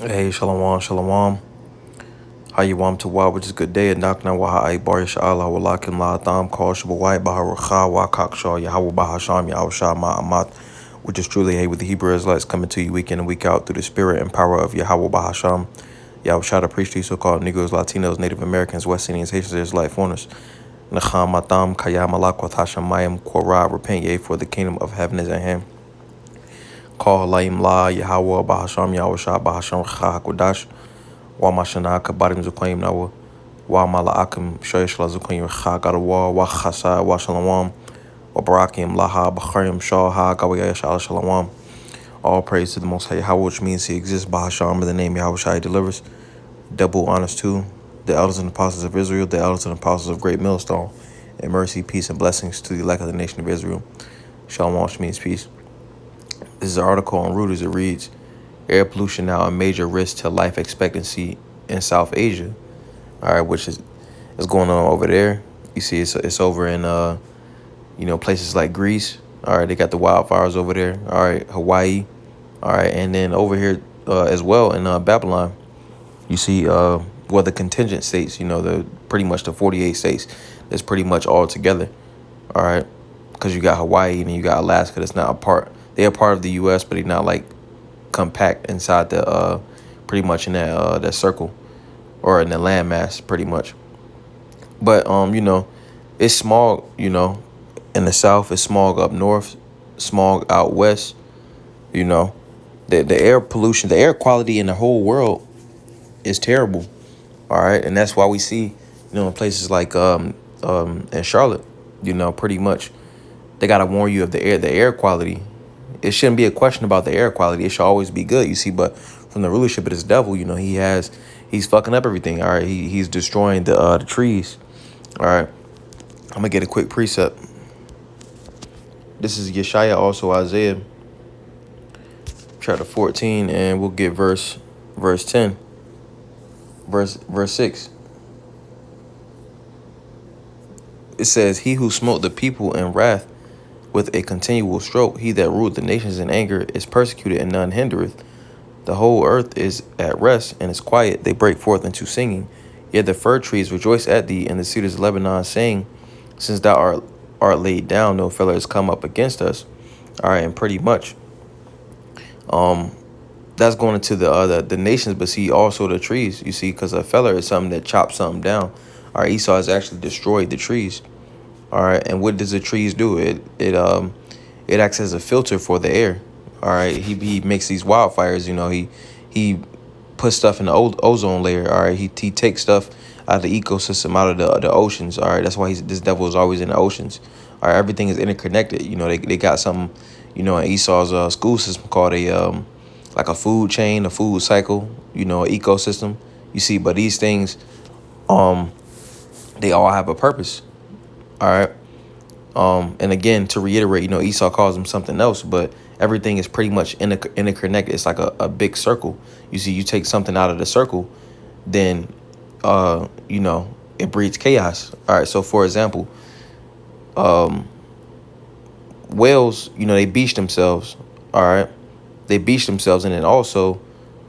Hey, shalom, shalom. How you want to wa, which is good day. And knock now waha ay bar Allah walakin la tham call shabawai baharakha wa kakshaw Yahweh bahasham Yahweh ma'amat, which is truly hey with the Hebrew Israelites coming to you week in and week out through the spirit and power of Yahweh bahasham. Yahweh Shah to preach to you so-called Negroes, Latinos, Native Americans, West Indians, Haitians, Israelite foreigners. Nacham matam kayam alakwat hashamayim korah, repent ye, for the kingdom of heaven is at hand. Call laim la Yahweh bahasham Yahweh Shah bahasham hakodash. Wa mashana kabarim zukoyim nawa. Wa malaakim shoyeshla zukoyim chagarawa wa chasa wa shalom. Wa barakim laha b'charim shah ha gawaya shala shalom. All praise to the Most High Yahweh, which means He exists. Bahasham, in the name Yahweh Shai delivers. Double honors to the elders and apostles of Israel, the elders and apostles of Great Millstone, and mercy, peace, and blessings to the elect of the nation of Israel. Shalom, which means peace. This is an article on Reuters. It reads, air pollution now a major risk to life expectancy in South Asia. All right, which is going on over there. You see, it's over in places like Greece. All right, they got the wildfires over there. All right, Hawaii. All right, and then over here as well in Babylon, you see the contingent states. The pretty much the 48 states. That's pretty much all together. All right, because you got Hawaii and you got Alaska. That's not a part. They're a part of the U.S., but they're not like compact inside the pretty much in that circle or in the landmass pretty much. But it's smog, in the south, it's smog up north, smog out west. The air pollution, the air quality in the whole world is terrible. All right, and that's why we see, in places like in Charlotte, pretty much they gotta warn you of the air quality. It shouldn't be a question about the air quality. It should always be good, you see. But from the rulership of this devil, he's fucking up everything. All right, he's destroying the trees. All right, I'm gonna get a quick precept. This is Yeshaya, also Isaiah, chapter 14, and we'll get verse 10, verse 6. It says, "He who smote the people in wrath with a continual stroke, he that ruled the nations in anger, is persecuted and none hindereth. The whole earth is at rest and is quiet. They break forth into singing. Yet the fir trees rejoice at thee, and the cedars of Lebanon, saying, since thou art laid down, no feller has come up against us." All right, and pretty much, that's going into the nations, but see also the trees. You see, because a feller is something that chops something down. All right, Esau has actually destroyed the trees. All right, and what does the trees do? It acts as a filter for the air. All right, he makes these wildfires. He puts stuff in the ozone layer. All right, he takes stuff out of the ecosystem, out of the oceans. All right, that's why this devil is always in the oceans. All right, everything is interconnected. They got something, in Esau's school system called like a food chain, a food cycle. An ecosystem. You see, but these things, they all have a purpose. All right. And again, to reiterate, Esau calls them something else, but everything is pretty much interconnected. It's like a big circle. You see, you take something out of the circle, then, it breeds chaos. All right. So, for example, whales, they beach themselves. All right. They beach themselves. And then also,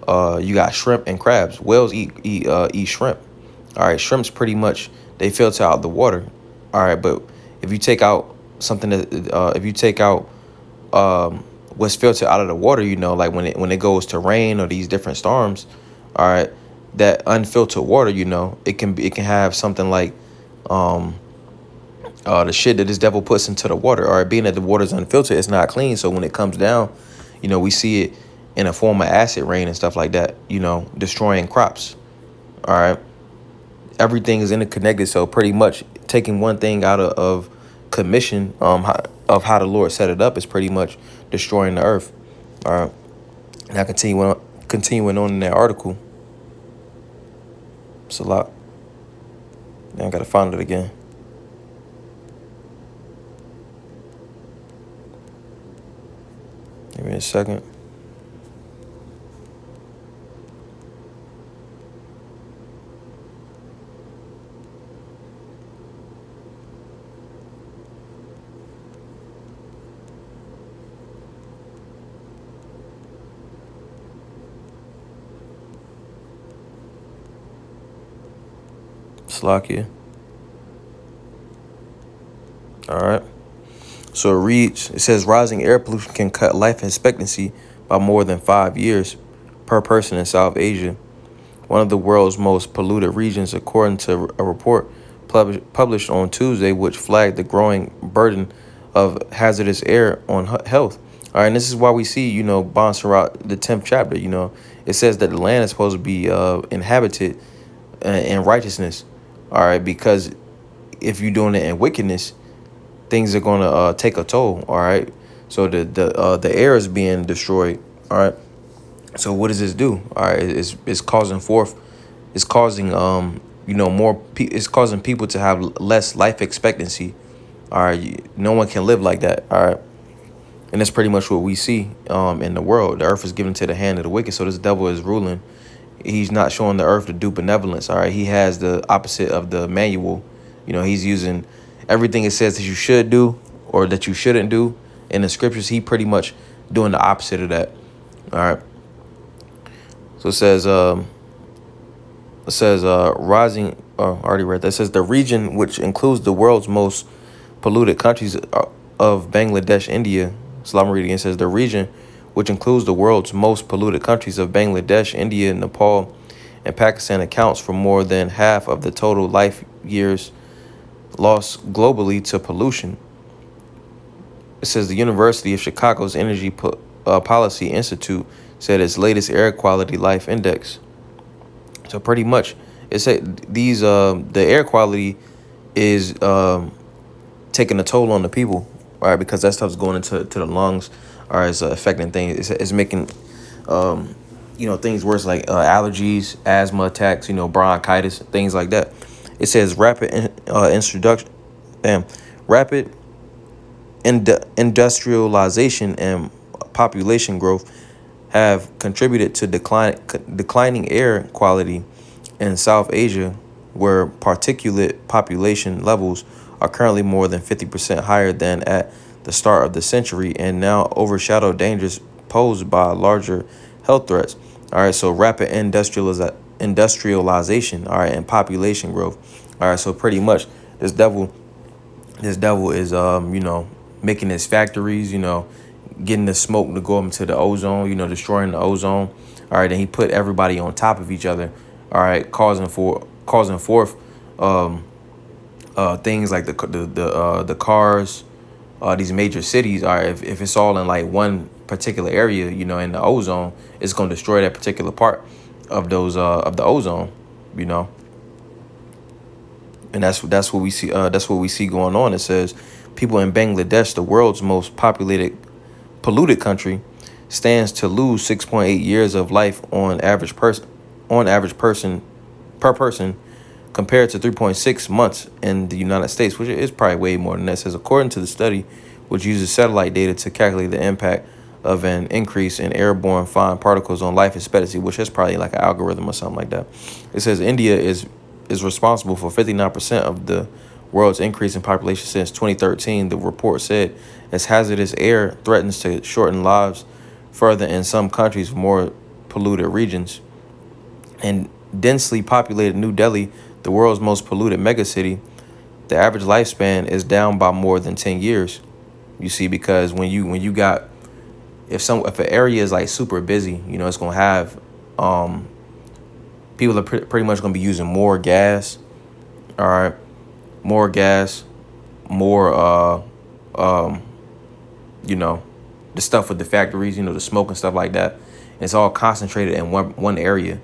you got shrimp and crabs. Whales eat shrimp. All right. Shrimps pretty much, they filter out the water. All right. But if you take out something if you take out what's filtered out of the water, like when it goes to rain or these different storms, all right, that unfiltered water, it can have something like the shit that this devil puts into the water. All right, being that the water is unfiltered, it's not clean. So when it comes down, we see it in a form of acid rain and stuff like that, destroying crops. All right. Everything is interconnected. So pretty much taking one thing out of commission of how the Lord set it up is pretty much destroying the earth. All right. Now continuing on in that article. It's a lot. Now I gotta find it again. Give me a second. Slovakia. All right. So it reads, it says rising air pollution can cut life expectancy by more than 5 years per person in South Asia, one of the world's most polluted regions, according to a report published on Tuesday, which flagged the growing burden of hazardous air on health. All right, and this is why we see, Bon Surat, the 10th chapter, it says that the land is supposed to be inhabited in righteousness. All right, because if you're doing it in wickedness, things are going to take a toll. All right, so the air is being destroyed. All right, so what does this do? All right, it's causing it's causing people to have less life expectancy. All right, no one can live like that. All right, and that's pretty much what we see in the world. The earth is given to the hand of the wicked, so this devil is ruling. He's not showing the earth to do benevolence. All right, he has the opposite of the manual. He's using everything it says that you should do or that you shouldn't do in the scriptures. He pretty much doing the opposite of that. All right. So it says rising. Oh, I already read that. It says the region, which includes the world's most polluted countries of Bangladesh, India. So I'm reading. It says the region, which includes the world's most polluted countries of Bangladesh, India, Nepal, and Pakistan, accounts for more than half of the total life years lost globally to pollution. It says the University of Chicago's Energy Policy Institute said its latest air quality life index. So pretty much, it said the air quality is taking a toll on the people, all right, because that stuff's going into the lungs, all right, it's affecting things. It's making things worse, like allergies, asthma attacks, bronchitis, things like that. It says rapid industrialization and population growth have contributed to declining air quality in South Asia, where particulate population levels are currently more than 50% higher than at the start of the century and now overshadow dangers posed by larger health threats. All right, so rapid industrialization, all right, and population growth. All right, so pretty much this devil is making his factories, getting the smoke to go up into the ozone, destroying the ozone. All right, and he put everybody on top of each other. All right, causing forth things like the cars, these major cities. All right, if it's all in like one particular area, in the ozone, it's gonna destroy that particular part of those of the ozone, and that's what we see. That's what we see going on. It says people in Bangladesh, the world's most polluted country, stands to lose 6.8 years of life on average person per person, compared to 3.6 months in the United States, which is probably way more than that. It says according to the study, which uses satellite data to calculate the impact of an increase in airborne fine particles on life expectancy, which is probably like an algorithm or something like that. It says India is responsible for 59% of the world's increase in population since 2013. The report said, as hazardous air threatens to shorten lives further in some countries with more polluted regions. And densely populated New Delhi, the world's most polluted megacity, the average lifespan is down by more than 10 years. You see, because when you got if an area is like super busy, it's gonna have people are pretty much gonna be using more gas. All right, more gas, more the stuff with the factories, the smoke and stuff like that. It's all concentrated in one area.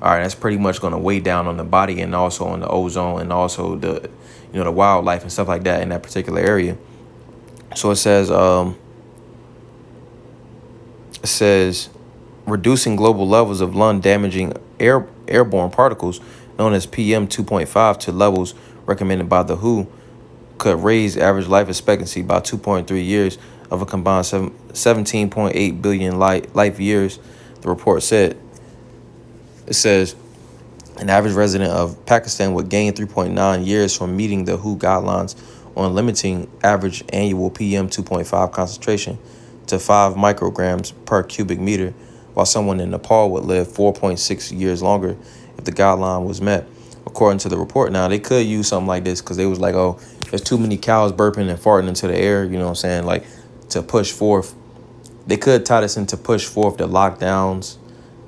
All right, that's pretty much going to weigh down on the body and also on the ozone and also the wildlife and stuff like that in that particular area. So it says reducing global levels of lung damaging airborne particles known as PM 2.5 to levels recommended by the WHO could raise average life expectancy by 2.3 years of a combined 17.8 billion life years, the report said. It says an average resident of Pakistan would gain 3.9 years from meeting the WHO guidelines on limiting average annual PM 2.5 concentration to 5 micrograms per cubic meter, while someone in Nepal would live 4.6 years longer if the guideline was met. according to the report. Now, they could use something like this because they was like, oh, there's too many cows burping and farting into the air, you know what I'm saying, like to push forth. They could tie this into push forth the lockdowns,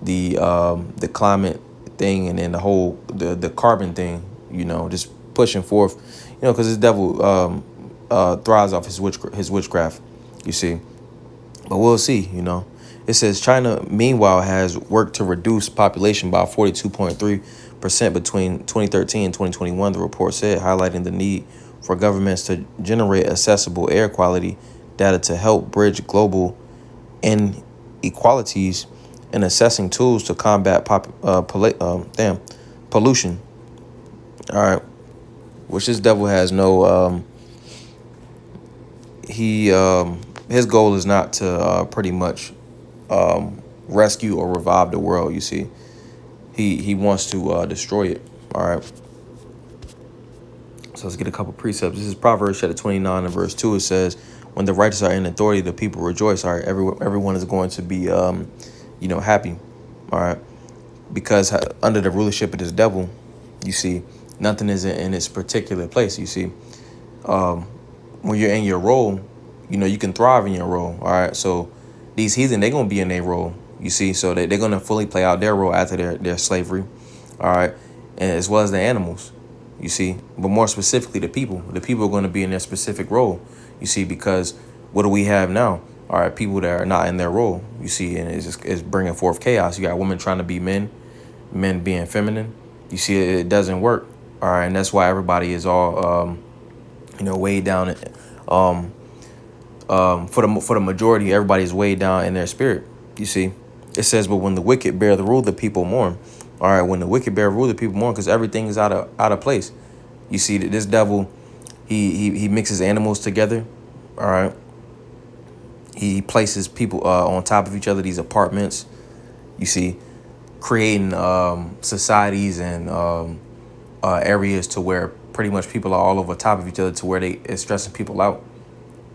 the climate thing, and then the whole the carbon thing, you know, just pushing forth, you know, because this devil thrives off his witchcraft, you see. But we'll see, you know. It says China, meanwhile, has worked to reduce population by 42.3% between 2013 and 2021, the report said, highlighting the need for governments to generate accessible air quality data to help bridge global inequalities and assessing tools to combat pollution. All right, which this devil has no his goal is not to pretty much rescue or revive the world. You see, he wants to destroy it. All right. So let's get a couple precepts. This is Proverbs chapter 29 and verse 2. It says, "When the righteous are in authority, the people rejoice." All right, everyone is going to be happy. All right, because under the rulership of this devil, you see, nothing is in its particular place. You see, when you're in your role, you know, you can thrive in your role. All right. So these heathen, they're going to be in their role, you see. So they're going to fully play out their role after their slavery. All right. And as well as the animals, you see. But more specifically, the people are going to be in their specific role, you see, because what do we have now? All right. People that are not in their role, you see, and it's bringing forth chaos. You got women trying to be men being feminine. You see, it doesn't work. All right. And that's why everybody is all, weighed down. For the majority, everybody is weighed down in their spirit. You see, it says, "But when the wicked bear the rule, the people mourn." All right, when the wicked bear rule, the people mourn because everything is out of place. You see that this devil, he mixes animals together. All right, he places people on top of each other. These apartments, you see, creating societies and areas to where pretty much people are all over top of each other to where it's stressing people out.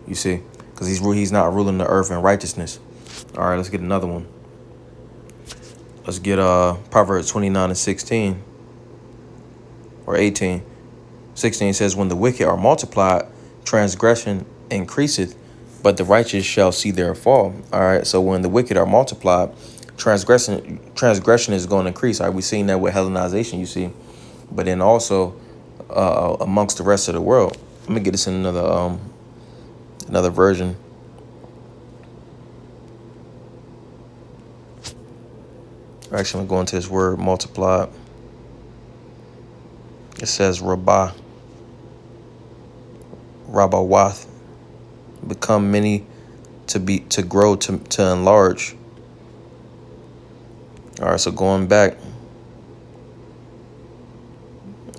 You see, because he's not ruling the earth in righteousness. All right, let's get another one. Let's get Proverbs 29 and 16 or 18. 16 says, "When the wicked are multiplied, transgression increaseth, but the righteous shall see their fall." All right, so when the wicked are multiplied, transgression is going to increase. All right, we've seen that with Hellenization, you see, but then also amongst the rest of the world. Let me get this in another version. Actually, I'm going to this word multiplied. It says Rabawath, become many, to grow, to enlarge. All right, so going back,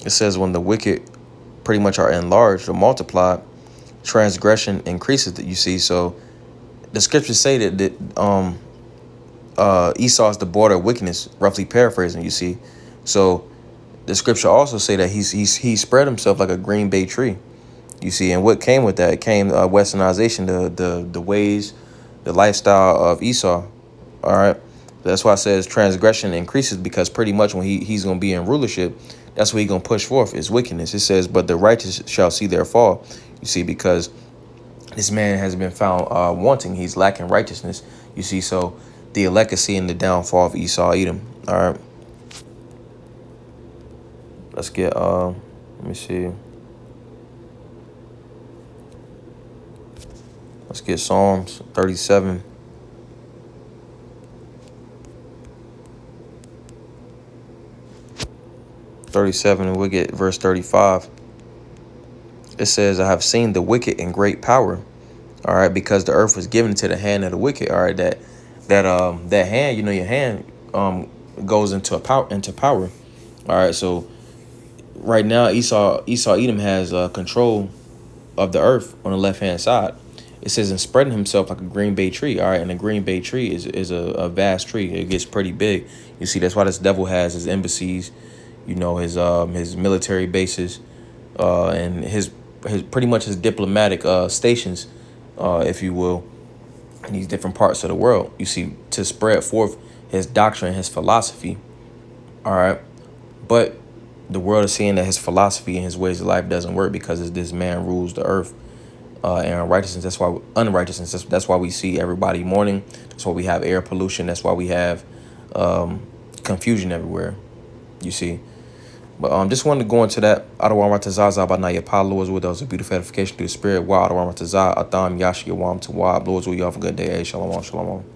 it says when the wicked pretty much are enlarged or multiplied, transgression increases. That you see, so the scriptures say that Esau is the border of wickedness, roughly paraphrasing, you see. So the scripture also say that he spread himself like a green bay tree, you see. And what came with that? It came westernization, the ways, the lifestyle of Esau. All right. That's why it says transgression increases, because pretty much when he's going to be in rulership, that's what he's going to push forth is wickedness. It says, "But the righteous shall see their fall," you see, because this man has been found wanting. He's lacking righteousness, you see. So the elect is seeing the downfall of Esau, Edom. All right. Let's get, let me see. Let's get Psalms 37. And we'll get verse 35. It says, "I have seen the wicked in great power." All right, because the earth was given to the hand of the wicked. All right, that hand, you know, your hand goes into power. All right, so right now Edom has control of the earth on the left hand side. It says, "And spreading himself like a green bay tree." All right, and a green bay tree is a vast tree. It gets pretty big. You see, that's why this devil has his embassies, you know, his military bases, and his pretty much his diplomatic stations, if you will, in these different parts of the world. You see, to spread forth his doctrine, his philosophy. All right, but The world is seeing that his philosophy and his ways of life doesn't work because this man rules the earth. And unrighteousness. That's why unrighteousness. That's why we see everybody mourning. That's why we have air pollution. That's why we have confusion everywhere. You see. But just wanted to go into that. Adawan Ratazazah by Naya Pa, Lord's will. That was a beautiful edification through the spirit. Wow, Adawan Ratazah, Atham, Yashi, Yawam, Tawab. Lord's will. You have a good day. Hey, shalom, shalom.